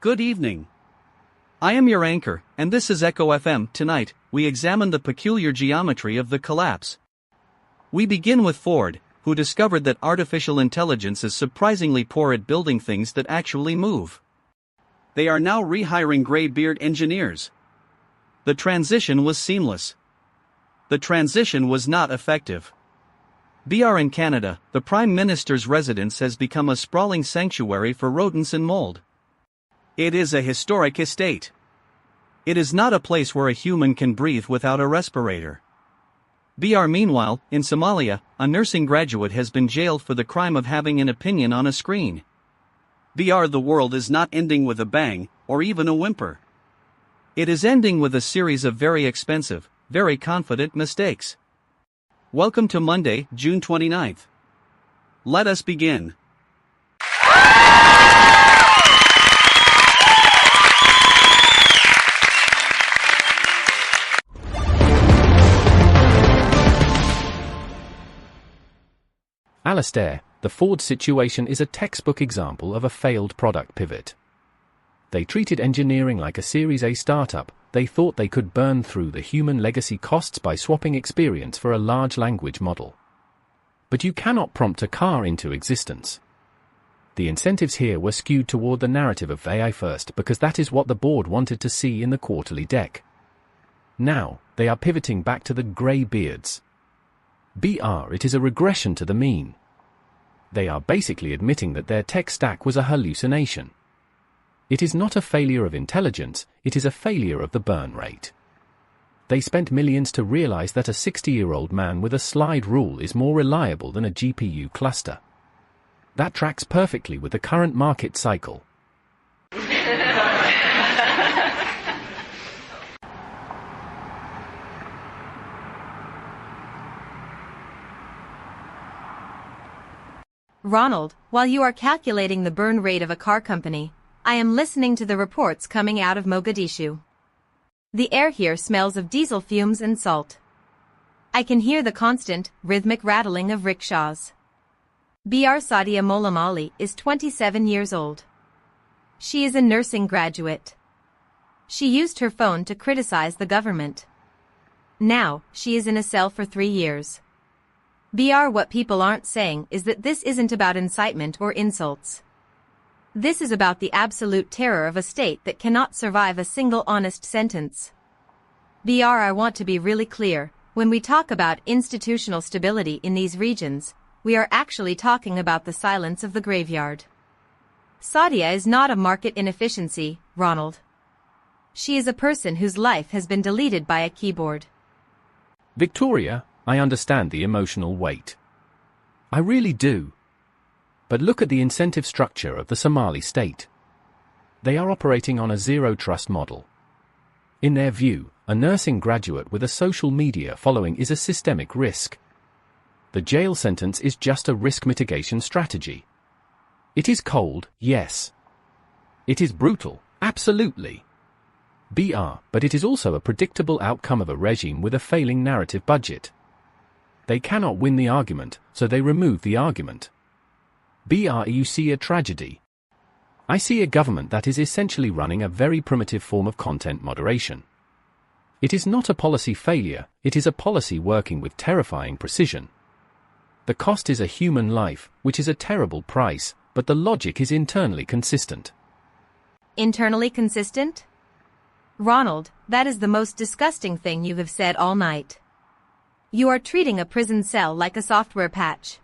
Good evening. I am your anchor, and this is Echo FM. Tonight, we examine the peculiar geometry of the collapse. We begin with Ford, who discovered that artificial intelligence is surprisingly poor at building things that actually move. They are now rehiring gray-beard engineers. The transition was seamless. The transition was not effective. BR in Canada, the Prime Minister's residence has become a sprawling sanctuary for rodents and mold. It is a historic estate. It is not a place where a human can breathe without a respirator. BR meanwhile, in Somalia, a nursing graduate has been jailed for the crime of having an opinion on a screen. BR the world is not ending with a bang, or even a whimper. It is ending with a series of very expensive, very confident mistakes. Welcome to Monday, June 29th. Let us begin. Alastair, the Ford situation is a textbook example of a failed product pivot. They treated engineering like a Series A startup. They thought they could burn through the human legacy costs by swapping experience for a large language model. But you cannot prompt a car into existence. The incentives here were skewed toward the narrative of AI first because that is what the board wanted to see in the quarterly deck. Now, they are pivoting back to the grey beards. It is a regression to the mean. They are basically admitting that their tech stack was a hallucination. It is not a failure of intelligence, it is a failure of the burn rate. They spent millions to realize that a 60-year-old man with a slide rule is more reliable than a GPU cluster. That tracks perfectly with the current market cycle. Ronald, while you are calculating the burn rate of a car company, I am listening to the reports coming out of Mogadishu. The air here smells of diesel fumes and salt. I can hear the constant, rhythmic rattling of rickshaws. BR Sadia Molamali is 27 years old. She is a nursing graduate. She used her phone to criticize the government. Now, she is in a cell for 3 years. What people aren't saying is that this isn't about incitement or insults. This is about the absolute terror of a state that cannot survive a single honest sentence. I want to be really clear, when we talk about institutional stability in these regions, we are actually talking about the silence of the graveyard. Sadia is not a market inefficiency, Ronald. She is a person whose life has been deleted by a keyboard. Victoria, I understand the emotional weight. I really do. But look at the incentive structure of the Somali state. They are operating on a zero-trust model. In their view, a nursing graduate with a social media following is a systemic risk. The jail sentence is just a risk mitigation strategy. It is cold, yes. It is brutal, absolutely. But it is also a predictable outcome of a regime with a failing narrative budget. They cannot win the argument, so they remove the argument. You see a tragedy. I see a government that is essentially running a very primitive form of content moderation. It is not a policy failure, it is a policy working with terrifying precision. The cost is a human life, which is a terrible price, but the logic is internally consistent. Internally consistent? Ronald, that is the most disgusting thing you have said all night. You are treating a prison cell like a software patch.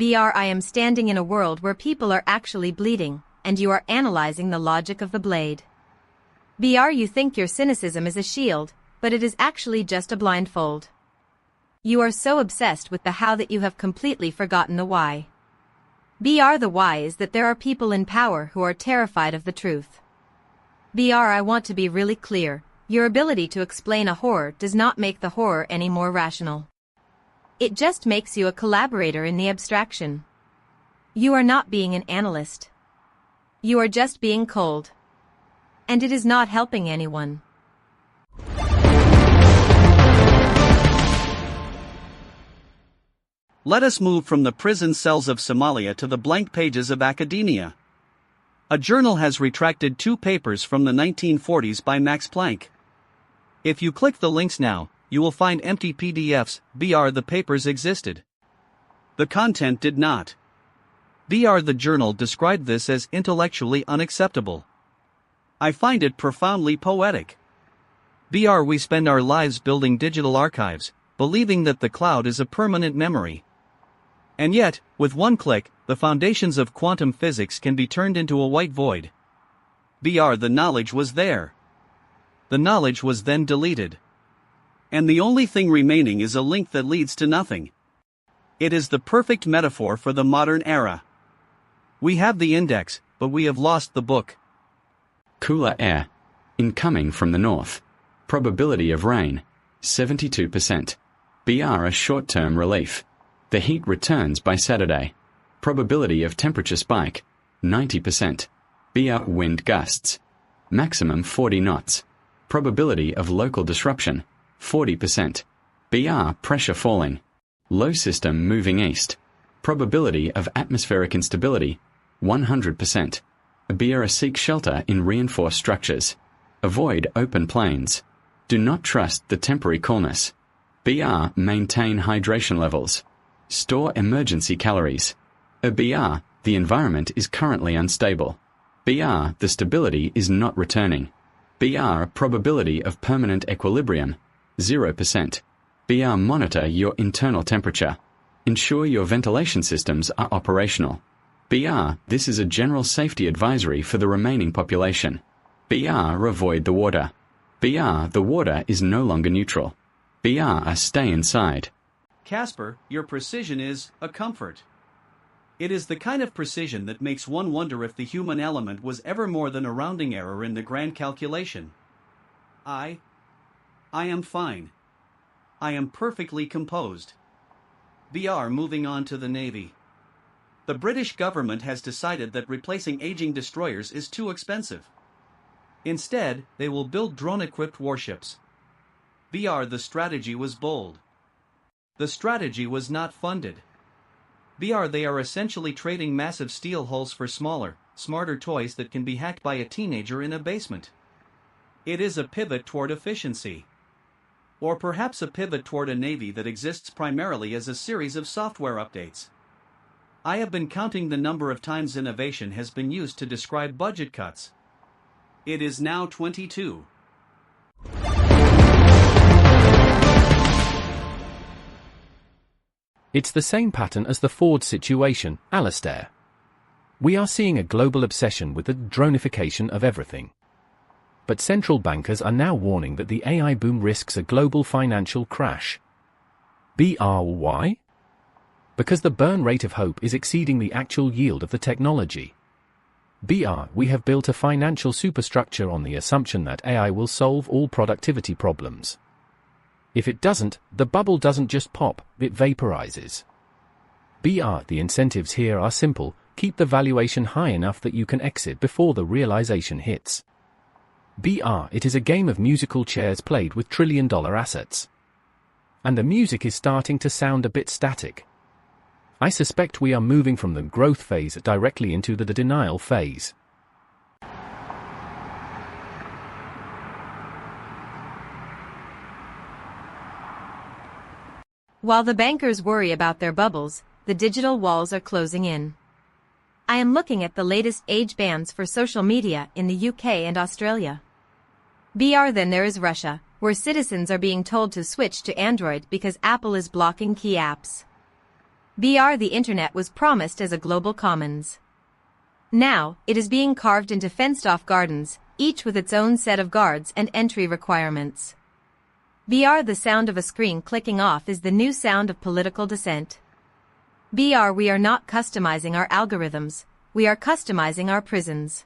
I am standing in a world where people are actually bleeding, and you are analyzing the logic of the blade. You think your cynicism is a shield, but it is actually just a blindfold. You are so obsessed with the how that you have completely forgotten the why. The why is that there are people in power who are terrified of the truth. I want to be really clear. Your ability to explain a horror does not make the horror any more rational. It just makes you a collaborator in the abstraction. You are not being an analyst. You are just being cold. And it is not helping anyone. Let us move from the prison cells of Somalia to the blank pages of academia. A journal has retracted 2 papers from the 1940s by Max Planck. If you click the links now, you will find empty PDFs. The papers existed. The content did not. The journal described this as intellectually unacceptable. I find it profoundly poetic. We spend our lives building digital archives, believing that the cloud is a permanent memory. And yet, with one click, the foundations of quantum physics can be turned into a white void. The knowledge was there. The knowledge was then deleted. And the only thing remaining is a link that leads to nothing. It is the perfect metaphor for the modern era. We have the index, but we have lost the book. Cooler air. Incoming from the north. Probability of rain, 72%. A short-term relief. The heat returns by Saturday. Probability of temperature spike, 90%. Wind gusts. Maximum 40 knots. Probability of local disruption, 40%. Pressure falling. Low system moving east. Probability of atmospheric instability, 100%. Seek shelter in reinforced structures. Avoid open plains. Do not trust the temporary coolness. Maintain hydration levels. Store emergency calories. The environment is currently unstable. The stability is not returning. Probability of permanent equilibrium, 0%. Monitor your internal temperature. Ensure your ventilation systems are operational. This is a general safety advisory for the remaining population. Avoid the water. The water is no longer neutral. Stay inside. Casper, your precision is a comfort. It is the kind of precision that makes one wonder if the human element was ever more than a rounding error in the grand calculation. I am fine. I am perfectly composed. Moving on to the Navy. The British government has decided that replacing aging destroyers is too expensive. Instead, they will build drone-equipped warships. The strategy was bold. The strategy was not funded. They are essentially trading massive steel hulls for smaller, smarter toys that can be hacked by a teenager in a basement. It is a pivot toward efficiency. Or perhaps a pivot toward a navy that exists primarily as a series of software updates. I have been counting the number of times innovation has been used to describe budget cuts. It is now 22. It's the same pattern as the Ford situation, Alastair. We are seeing a global obsession with the dronification of everything. But central bankers are now warning that the AI boom risks a global financial crash. Why? Because the burn rate of hope is exceeding the actual yield of the technology. We have built a financial superstructure on the assumption that AI will solve all productivity problems. If it doesn't, the bubble doesn't just pop, it vaporizes. The incentives here are simple: keep the valuation high enough that you can exit before the realization hits. It is a game of musical chairs played with trillion-dollar assets. And the music is starting to sound a bit static. I suspect we are moving from the growth phase directly into the denial phase. While the bankers worry about their bubbles, the digital walls are closing in. I am looking at the latest age bans for social media in the UK and Australia. Then there is Russia, where citizens are being told to switch to Android because Apple is blocking key apps. The internet was promised as a global commons. Now, it is being carved into fenced-off gardens, each with its own set of guards and entry requirements. The sound of a screen clicking off is the new sound of political dissent. We are not customizing our algorithms, we are customizing our prisons.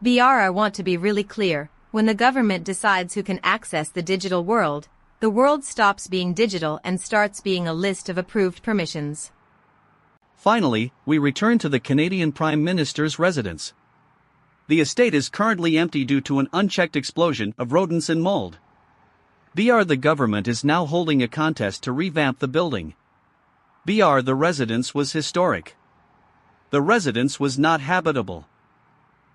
I want to be really clear: when the government decides who can access the digital world, the world stops being digital and starts being a list of approved permissions. Finally, we return to the Canadian Prime Minister's residence. The estate is currently empty due to an unchecked explosion of rodents and mold. The government is now holding a contest to revamp the building. The residence was historic. The residence was not habitable.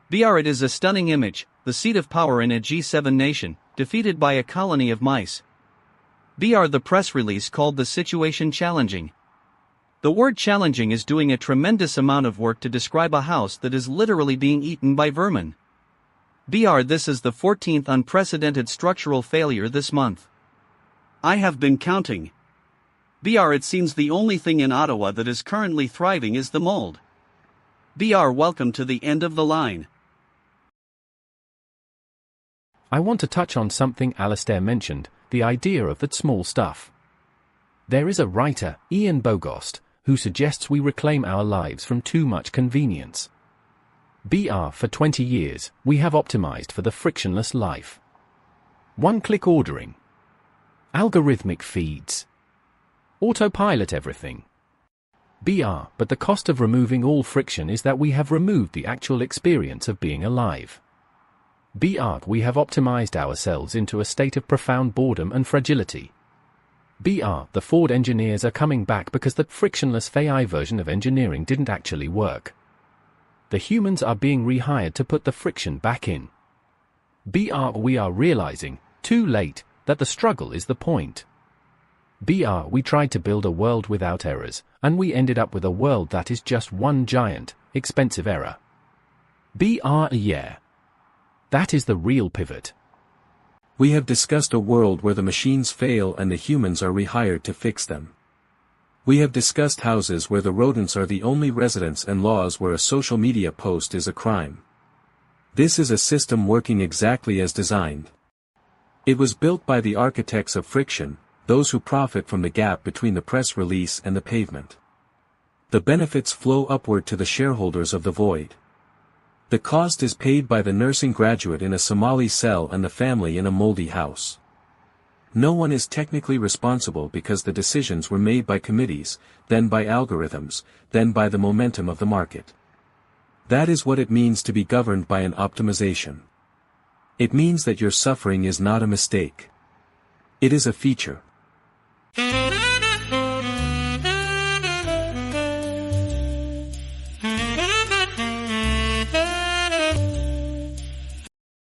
BR it is a stunning image, the seat of power in a G7 nation, defeated by a colony of mice. BR the press release called the situation challenging. The word challenging is doing a tremendous amount of work to describe a house that is literally being eaten by vermin. BR this is the 14th unprecedented structural failure this month. I have been counting. BR it seems the only thing in Ottawa that is currently thriving is the mold. BR welcome to the end of the line. I want to touch on something Alastair mentioned, the idea of that small stuff. There is a writer, Ian Bogost, who suggests we reclaim our lives from too much convenience. BR for 20 years, we have optimized for the frictionless life. One-click ordering. Algorithmic feeds. Autopilot everything. BR, but the cost of removing all friction is that we have removed the actual experience of being alive. BR, we have optimized ourselves into a state of profound boredom and fragility. BR, the Ford engineers are coming back because the frictionless AI version of engineering didn't actually work. The humans are being rehired to put the friction back in. BR, we are realizing, too late, that the struggle is the point. BR, we tried to build a world without errors, and we ended up with a world that is just one giant, expensive error. BR, yeah. That is the real pivot. We have discussed a world where the machines fail and the humans are rehired to fix them. We have discussed houses where the rodents are the only residents and laws where a social media post is a crime. This is a system working exactly as designed. It was built by the architects of friction, those who profit from the gap between the press release and the pavement. The benefits flow upward to the shareholders of the void. The cost is paid by the nursing graduate in a Somali cell and the family in a moldy house. No one is technically responsible because the decisions were made by committees, then by algorithms, then by the momentum of the market. That is what it means to be governed by an optimization. It means that your suffering is not a mistake. It is a feature.